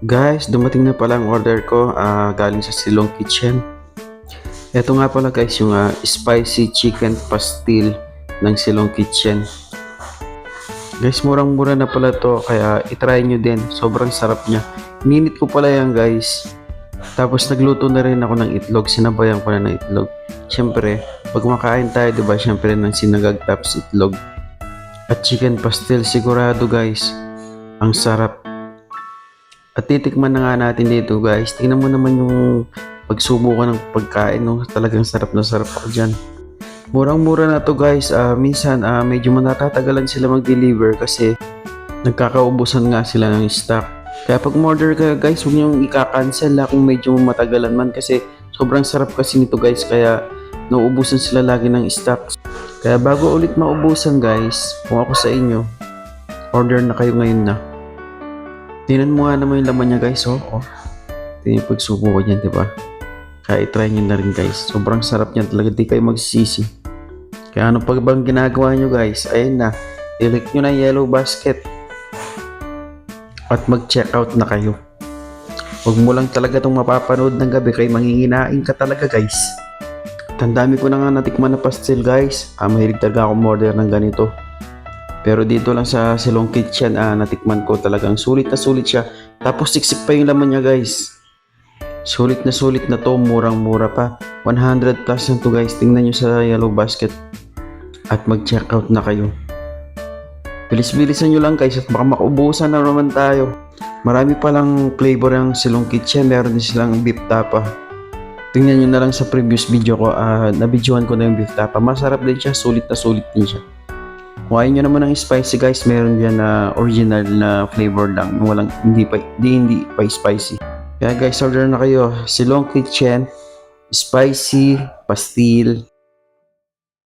Guys, dumating na pala ang order ko galing sa Silong Kitchen. Ito nga pala guys yung spicy chicken pastil ng Silong Kitchen. Guys, murang-mura na pala to kaya itry nyo din. Sobrang sarap niya. Minute ko pala yan guys. Tapos nagluto na rin ako ng itlog. Sinabayan ko na ng itlog. Siyempre, pag makain tayo diba, siyempre ng sinagag tapos itlog. At chicken pastil sigurado guys. Ang sarap. At titikman na nga natin dito guys. Tingnan mo naman yung pagsubo ko ng pagkain. No? Talagang sarap na sarap ako dyan. Murang-mura na to guys. Minsan medyo matatagalan sila mag-deliver kasi nagkakaubusan nga sila ng stock. Kaya pag order ka guys, huwag niyong ika-cancel kung medyo matagalan man kasi sobrang sarap kasi nito guys. Kaya nauubusan sila lagi ng stock. Kaya bago ulit maubusan guys, kung ako sa inyo, order na kayo ngayon na. Tingnan mo nga naman yung laman niya guys, oh. Tingnan yung pagsubo ko niyan, diba? Kaya itry nyo na rin guys. Sobrang sarap niyan talaga, di kayo magsisisi. Kaya ano pa bang ginagawa nyo guys? Ayun na, i-click nyo na yellow basket. At mag-check out na kayo. Huwag mo lang talaga itong mapapanood ng gabi kaya manginginain ka talaga guys. At ang dami ko na nga natikman na pastil guys. Mahilig talaga akong order ng ganito. Pero dito lang sa Silong Kitchen, natikman ko talagang sulit na sulit siya. Tapos siksik pa yung laman niya guys. Sulit na to, murang-mura pa. 100 plus na to guys. Tingnan nyo sa yellow basket. At mag-check out na kayo. Bilis-bilisan nyo lang guys at baka makaubusan na naman tayo. Marami palang flavor ng Silong Kitchen. Meron din silang beef tapa. Tingnan nyo na lang sa previous video ko. Na-videoan ko na yung beef tapa. Masarap din siya, sulit din siya. Kung ayaw nyo naman ng spicy guys, meron dyan na original na flavor lang. Walang, hindi pa spicy. Kaya guys, order na kayo. Silong Kitchen, spicy, pastil.